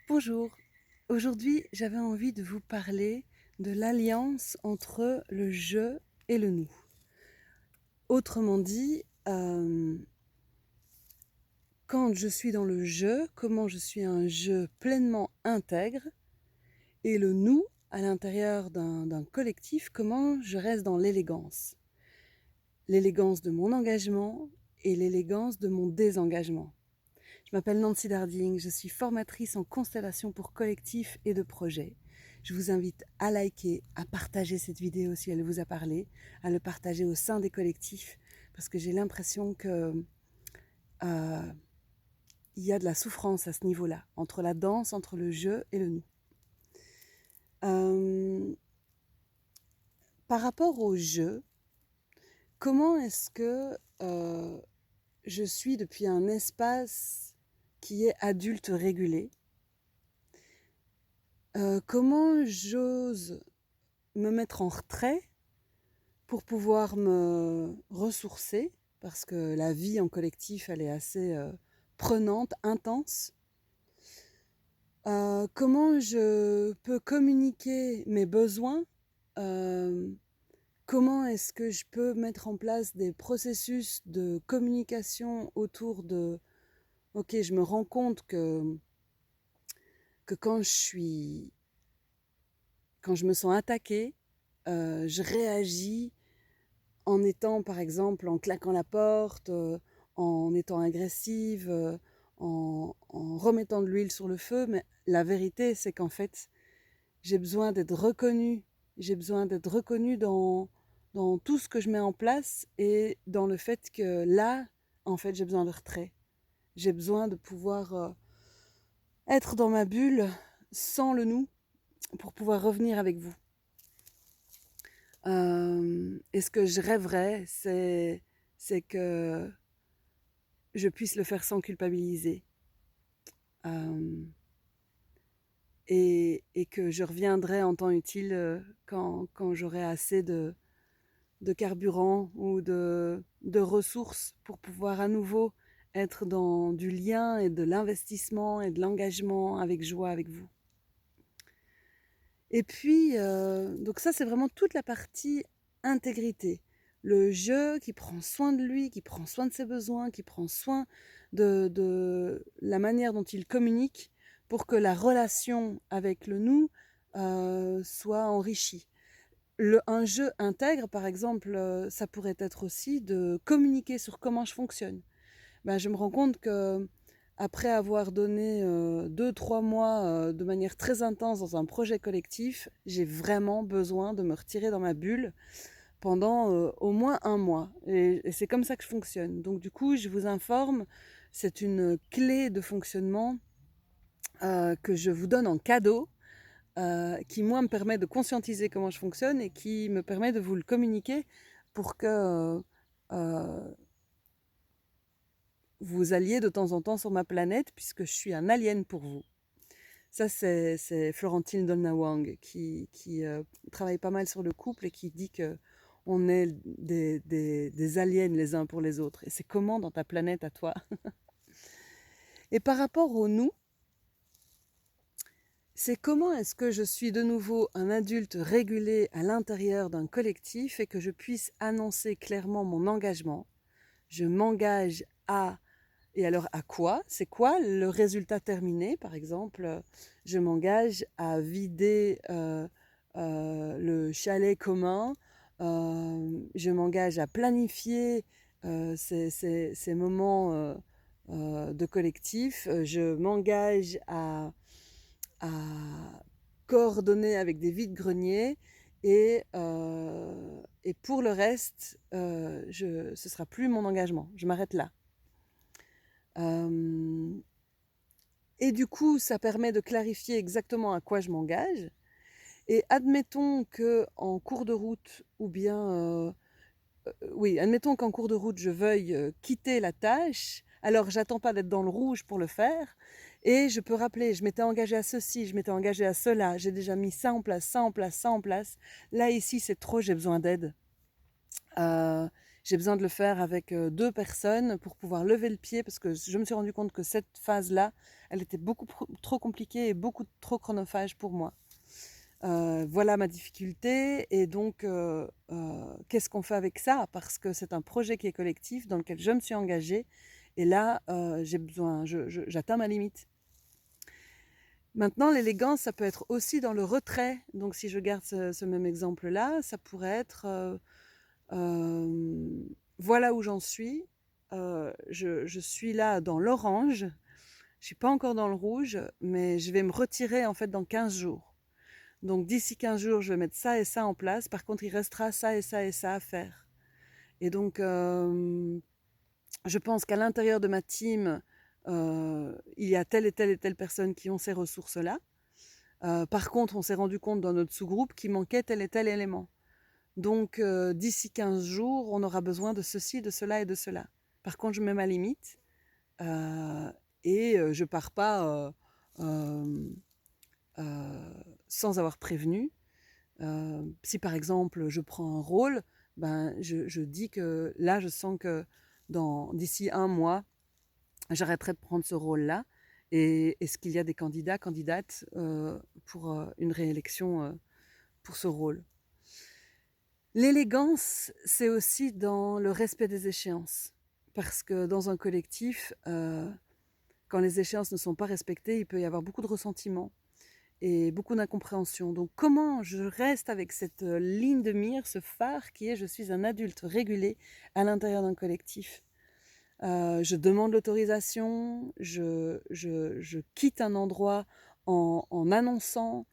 Bonjour, aujourd'hui j'avais envie de vous parler de l'alliance entre le je et le nous. Autrement dit, quand je suis dans le je, comment je suis un je pleinement intègre, et le nous à l'intérieur d'un collectif, comment je reste dans l'élégance. L'élégance de mon engagement et l'élégance de mon désengagement. Je m'appelle Nancy Darding, je suis formatrice en constellation pour collectifs et de projets. Je vous invite à liker, à partager cette vidéo si elle vous a parlé, à le partager au sein des collectifs, parce que j'ai l'impression que il y a de la souffrance à ce niveau-là, entre la danse, entre le je et le nous. Par rapport au je, comment est-ce que je suis depuis un espace qui est adulte régulé? Comment j'ose me mettre en retrait pour pouvoir me ressourcer, parce que la vie en collectif, elle est assez prenante, intense. Comment je peux communiquer mes besoins? Comment est-ce que je peux mettre en place des processus de communication autour de ok, je me rends compte que quand je me sens attaquée, je réagis en étant, par exemple, en claquant la porte, en étant agressive, en remettant de l'huile sur le feu. Mais la vérité, c'est qu'en fait, j'ai besoin d'être reconnue. J'ai besoin d'être reconnue dans tout ce que je mets en place et dans le fait que là, en fait, j'ai besoin de retrait. J'ai besoin de pouvoir être dans ma bulle sans le nous pour pouvoir revenir avec vous. Et ce que je rêverais, c'est que je puisse le faire sans culpabiliser. Et que je reviendrai en temps utile quand j'aurai assez de carburant ou de ressources pour pouvoir à nouveau être dans du lien et de l'investissement et de l'engagement avec joie avec vous. Et puis, donc ça, c'est vraiment toute la partie intégrité. Le je qui prend soin de lui, qui prend soin de ses besoins, qui prend soin de la manière dont il communique pour que la relation avec le nous soit enrichie. Un je intègre, par exemple, ça pourrait être aussi de communiquer sur comment je fonctionne. Ben, je me rends compte que après avoir donné 2-3 mois de manière très intense dans un projet collectif, j'ai vraiment besoin de me retirer dans ma bulle pendant au moins un mois. Et c'est comme ça que je fonctionne. Donc du coup, je vous informe, c'est une clé de fonctionnement que je vous donne en cadeau, qui moi me permet de conscientiser comment je fonctionne et qui me permet de vous le communiquer pour que vous alliez de temps en temps sur ma planète, puisque je suis un alien pour vous. Ça, c'est Florentine Dolna-Wang qui travaille pas mal sur le couple et qui dit que on est des aliens les uns pour les autres. Et c'est comment dans ta planète à toi? Et par rapport au nous, c'est comment est-ce que je suis de nouveau un adulte régulé à l'intérieur d'un collectif et que je puisse annoncer clairement mon engagement. Je m'engage à... Et alors à quoi? C'est quoi le résultat terminé? Par exemple, je m'engage à vider le chalet commun. Je m'engage à planifier ces moments de collectif. Je m'engage à coordonner avec des vides-greniers. Et pour le reste, ce ne sera plus mon engagement. Je m'arrête là. Et du coup, ça permet de clarifier exactement à quoi je m'engage. Et admettons qu'en cours de route, ou bien... oui, admettons qu'en cours de route, je veuille quitter la tâche. Alors, j'attends pas d'être dans le rouge pour le faire. Et je peux rappeler, je m'étais engagée à ceci, je m'étais engagée à cela. J'ai déjà mis ça en place, ça en place, ça en place. Là, ici, c'est trop, j'ai besoin d'aide. J'ai besoin de le faire avec 2 personnes pour pouvoir lever le pied parce que je me suis rendu compte que cette phase-là, elle était beaucoup trop compliquée et beaucoup trop chronophage pour moi. Voilà ma difficulté et donc qu'est-ce qu'on fait avec ça? Parce que c'est un projet qui est collectif dans lequel je me suis engagée et là, j'ai besoin j'atteins ma limite. Maintenant, l'élégance, ça peut être aussi dans le retrait. Donc si je garde ce même exemple-là, ça pourrait être, voilà où j'en suis, je suis là dans l'orange, je suis pas encore dans le rouge, mais je vais me retirer en fait dans 15 jours. Donc d'ici 15 jours, je vais mettre ça et ça en place. Par contre, il restera ça et ça et ça à faire. Et donc, je pense qu'à l'intérieur de ma team, il y a telle et telle personne qui ont ces ressources-là. Par contre, on s'est rendu compte dans notre sous-groupe qu'il manquait tel et tel élément. Donc, d'ici 15 jours, on aura besoin de ceci, de cela et de cela. Par contre, je mets ma limite et je pars pas sans avoir prévenu. Si par exemple, je prends un rôle, ben, je dis que là, je sens que d'ici un mois, j'arrêterai de prendre ce rôle-là. Et est-ce qu'il y a des candidats, candidates pour une réélection pour ce rôle? L'élégance, c'est aussi dans le respect des échéances. Parce que dans un collectif, quand les échéances ne sont pas respectées, il peut y avoir beaucoup de ressentiment et beaucoup d'incompréhension. Donc comment je reste avec cette ligne de mire, ce phare qui est je suis un adulte régulé à l'intérieur d'un collectif. Je demande l'autorisation, je quitte un endroit en annonçant.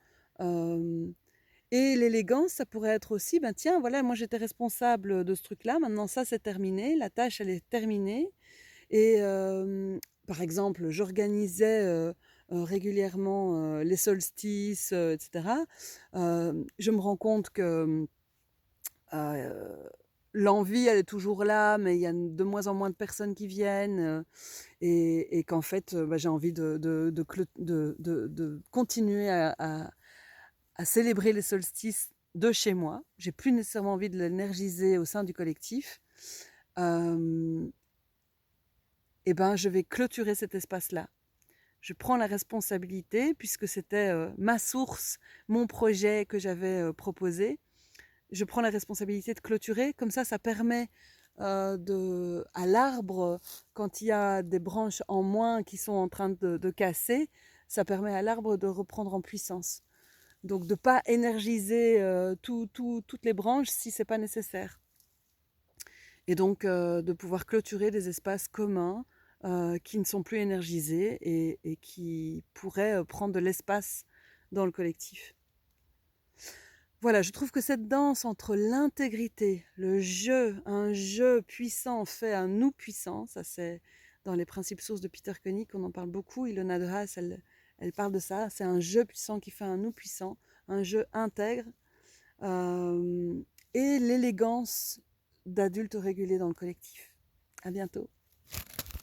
Et l'élégance, ça pourrait être aussi, ben tiens, voilà, moi j'étais responsable de ce truc-là, maintenant ça c'est terminé, la tâche elle est terminée. Et par exemple, j'organisais régulièrement les solstices, etc. Je me rends compte que l'envie, elle est toujours là, mais il y a de moins en moins de personnes qui viennent et qu'en fait, bah, j'ai envie de continuer à célébrer les solstices de chez moi. J'ai plus nécessairement envie de l'énergiser au sein du collectif. Et ben, je vais clôturer cet espace-là. Je prends la responsabilité, puisque c'était ma source, mon projet que j'avais proposé. Je prends la responsabilité de clôturer. Comme ça permet à l'arbre, quand il y a des branches en moins qui sont en train de casser, ça permet à l'arbre de reprendre en puissance. Donc de ne pas énergiser toutes les branches si ce n'est pas nécessaire. Et donc de pouvoir clôturer des espaces communs qui ne sont plus énergisés et qui pourraient prendre de l'espace dans le collectif. Voilà, je trouve que cette danse entre l'intégrité, le jeu, un jeu puissant fait un nous puissant, ça c'est dans les principes sources de Peter Koenig, on en parle beaucoup, Ilona de Haas, elle parle de ça, c'est un jeu puissant qui fait un nous puissant, un jeu intègre, et l'élégance d'adultes régulés dans le collectif. À bientôt.